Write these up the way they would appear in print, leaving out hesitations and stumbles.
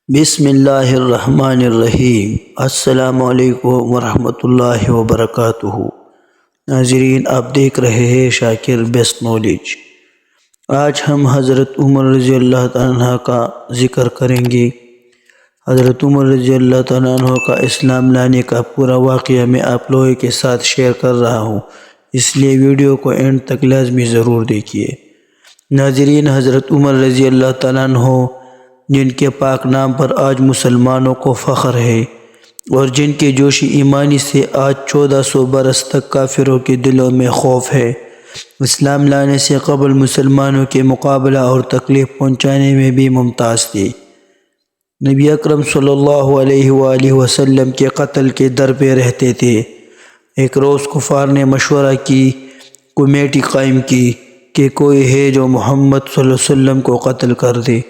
بسم اللہ الرحمن الرحیم۔ السلام علیکم ورحمۃ اللہ وبرکاتہ۔ ناظرین، آپ دیکھ رہے ہیں شاکر بیسٹ نالج۔ آج ہم حضرت عمر رضی اللہ تعالیٰ عنہ کا ذکر کریں گے۔ حضرت عمر رضی اللہ تعالیٰ عنہ کا اسلام لانے کا پورا واقعہ میں آپ لوگوں کے ساتھ شیئر کر رہا ہوں، اس لیے ویڈیو کو اینڈ تک لازمی ضرور دیکھیے۔ ناظرین، حضرت عمر رضی اللہ تعالیٰ عنہ جن کے پاک نام پر آج مسلمانوں کو فخر ہے اور جن کے جوش ایمانی سے آج 1400 برس تک کافروں کے دلوں میں خوف ہے، اسلام لانے سے قبل مسلمانوں کے مقابلہ اور تکلیف پہنچانے میں بھی ممتاز تھے۔ نبی اکرم صلی اللہ علیہ وآلہ وسلم کے قتل کے در پہ رہتے تھے۔ ایک روز کفار نے مشورہ کی، کمیٹی قائم کی کہ کوئی ہے جو محمد صلی اللہ علیہ وسلم کو قتل کر دے۔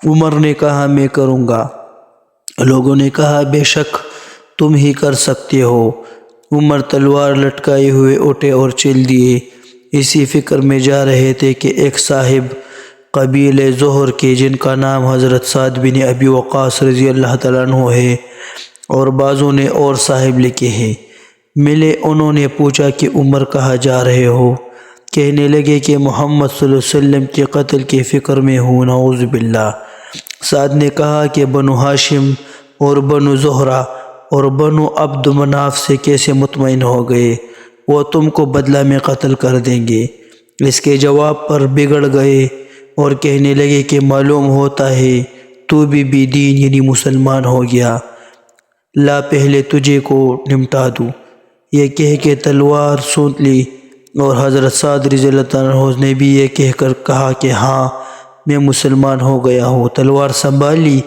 عمر نے کہا، میں کروں گا۔ لوگوں نے کہا، بے شک تم ہی کر سکتے ہو۔ عمر تلوار لٹکائے ہوئے اٹھے اور چل دیے۔ اسی فکر میں جا رہے تھے کہ ایک صاحب قبیلہ زہر کے، جن کا نام حضرت سعد بن ابی وقاص رضی اللہ تعالیٰ عنہ ہے اور بعضوں نے اور صاحب لکھے ہیں، ملے۔ انہوں نے پوچھا کہ عمر کہاں جا رہے ہو؟ کہنے لگے کہ محمد صلی اللہ علیہ وسلم کے قتل کی فکر میں ہوں، نعوذ باللہ۔ سعد نے کہا کہ بنو ہاشم اور بنو زہرہ اور بنو عبد مناف سے کیسے مطمئن ہو گئے؟ وہ تم کو بدلہ میں قتل کر دیں گے۔ اس کے جواب پر بگڑ گئے اور کہنے لگے کہ معلوم ہوتا ہے تو بھی دین یعنی مسلمان ہو گیا، لا پہلے تجھے کو نمٹا دوں۔ یہ کہہ کے تلوار سونت لی اور حضرت سعد رضی اللہ تعالیٰ عنہ نے بھی یہ کہہ کر کہا کہ ہاں میں مسلمان ہو گیا ہوں۔ تلوار سنبھال لی،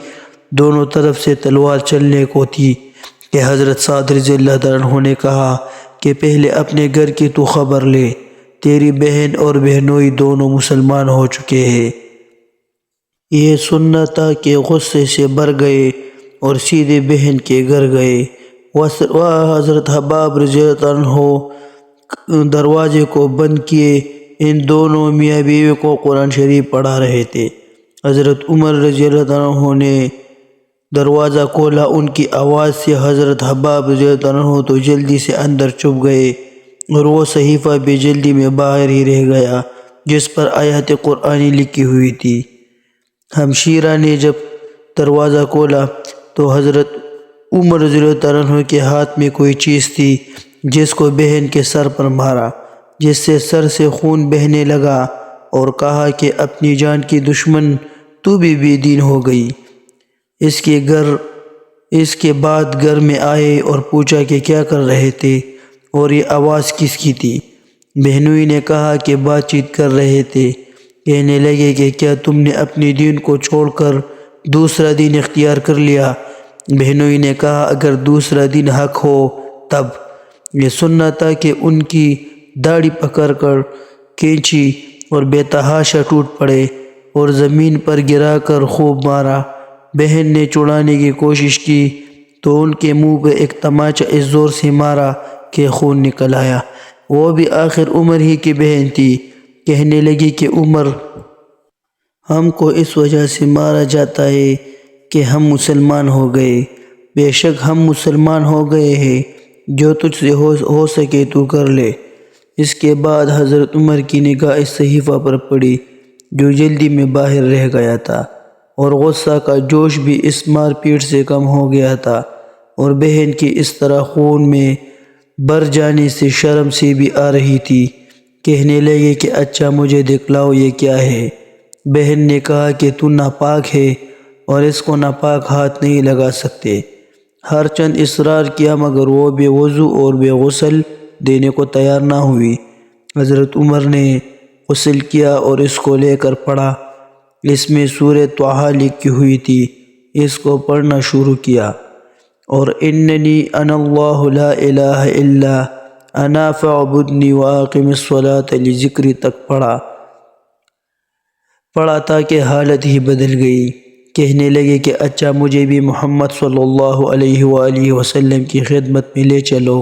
دونوں طرف سے تلوار چلنے کو تھی کہ حضرت سعد رضی اللہ تعالیٰ عنہ نے کہا کہ پہلے اپنے گھر کی تو خبر لے، تیری بہن اور بہنوئی دونوں مسلمان ہو چکے ہیں۔ یہ سننا تھا کہ غصے سے بھر گئے اور سیدھے بہن کے گھر گئے۔ وہاں حضرت حباب رضی اللہ عنہ دروازے کو بند کیے، ان دونوں میاں بیوی کو قرآن شریف پڑھا رہے تھے۔ حضرت عمر رضی اللہ عنہ نے دروازہ کھولا، ان کی آواز سے حضرت حباب رضی اللہ عنہ تو جلدی سے اندر چھپ گئے اور وہ صحیفہ بھی جلدی میں باہر ہی رہ گیا جس پر آیات قرآنی لکھی ہوئی تھی۔ ہمشیرہ نے جب دروازہ کھولا تو حضرت عمر رضی اللہ عنہ کے ہاتھ میں کوئی چیز تھی جس کو بہن کے سر پر مارا، جس سے سر سے خون بہنے لگا اور کہا کہ اپنی جان کی دشمن تو بھی بے دین ہو گئی۔ اس کے بعد گھر میں آئے اور پوچھا کہ کیا کر رہے تھے اور یہ آواز کس کی تھی؟ بہنوئی نے کہا کہ بات چیت کر رہے تھے۔ کہنے لگے کہ کیا تم نے اپنی دین کو چھوڑ کر دوسرا دین اختیار کر لیا؟ بہنوئی نے کہا اگر دوسرا دین حق ہو تب۔ یہ سننا تھا کہ ان کی داڑھی پکڑ کر کھینچی اور بے تحاشا ٹوٹ پڑے اور زمین پر گرا کر خوب مارا۔ بہن نے چھڑانے کی کوشش کی تو ان کے منہ پہ ایک تماچا اس زور سے مارا کہ خون نکل آیا۔ وہ بھی آخر عمر ہی کی بہن تھی۔ کہنے لگی کہ عمر، ہم کو اس وجہ سے مارا جاتا ہے کہ ہم مسلمان ہو گئے۔ بے شک ہم مسلمان ہو گئے ہیں، جو تجھ سے ہو سکے تو کر لے۔ اس کے بعد حضرت عمر کی نگاہ اس صحیفہ پر پڑی جو جلدی میں باہر رہ گیا تھا اور غصہ کا جوش بھی اس مار پیٹ سے کم ہو گیا تھا اور بہن کی اس طرح خون میں بھر جانے سے شرم سے بھی آ رہی تھی۔ کہنے لگے کہ اچھا مجھے دکھلاؤ یہ کیا ہے؟ بہن نے کہا کہ تو ناپاک ہے اور اس کو ناپاک ہاتھ نہیں لگا سکتے۔ ہر چند اصرار کیا مگر وہ بے وضو اور بے غسل دینے کو تیار نہ ہوئی۔ حضرت عمر نے غسل کیا اور اس کو لے کر پڑھا۔ اس میں سورہ طٰہٰ لکھی ہوئی تھی، اس کو پڑھنا شروع کیا اور اننی انا اللہ لا الہ الا انا فاعبدنی واقم الصلاۃ لذکری تک پڑھا تاکہ حالت ہی بدل گئی۔ کہنے لگے کہ اچھا مجھے بھی محمد صلی اللہ علیہ وآلہ وسلم کی خدمت میں لے چلو۔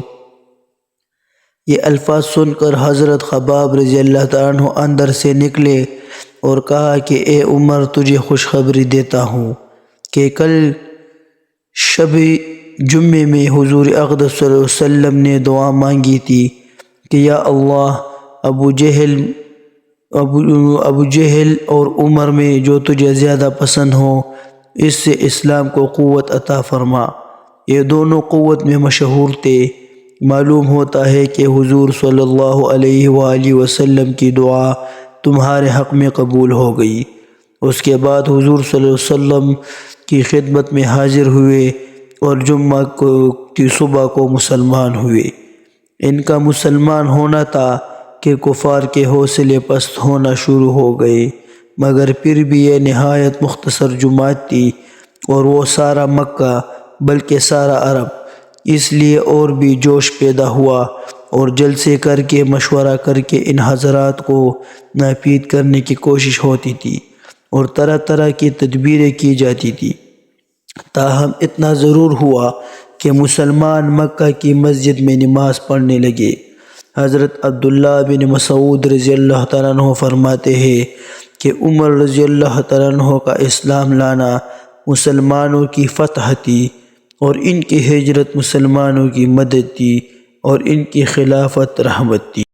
یہ الفاظ سن کر حضرت خباب رضی اللہ تعالیٰ عنہ اندر سے نکلے اور کہا کہ اے عمر، تجھے خوشخبری دیتا ہوں کہ کل شب جمعے میں حضور اقدس صلی اللہ علیہ وسلم نے دعا مانگی تھی کہ یا اللہ ابو جہل اور عمر میں جو تجھے زیادہ پسند ہو اس سے اسلام کو قوت عطا فرما۔ یہ دونوں قوت میں مشہور تھے۔ معلوم ہوتا ہے کہ حضور صلی اللہ علیہ وآلہ وسلم کی دعا تمہارے حق میں قبول ہو گئی۔ اس کے بعد حضور صلی اللہ علیہ وسلم کی خدمت میں حاضر ہوئے اور جمعہ کی صبح کو مسلمان ہوئے۔ ان کا مسلمان ہونا تھا کہ کفار کے حوصلے پست ہونا شروع ہو گئے، مگر پھر بھی یہ نہایت مختصر جماعت تھی اور وہ سارا مکہ بلکہ سارا عرب، اس لیے اور بھی جوش پیدا ہوا اور جلسے کر کے مشورہ کر کے ان حضرات کو ناپید کرنے کی کوشش ہوتی تھی اور طرح طرح کی تدبیریں کی جاتی تھی۔ تاہم اتنا ضرور ہوا کہ مسلمان مکہ کی مسجد میں نماز پڑھنے لگے۔ حضرت عبداللہ بن مسعود رضی اللہ تعالیٰ عنہ فرماتے ہیں کہ عمر رضی اللہ تعالیٰ عنہ کا اسلام لانا مسلمانوں کی فتح تھی اور ان کی ہجرت مسلمانوں کی مدد تھی اور ان کی خلافت رحمت تھی۔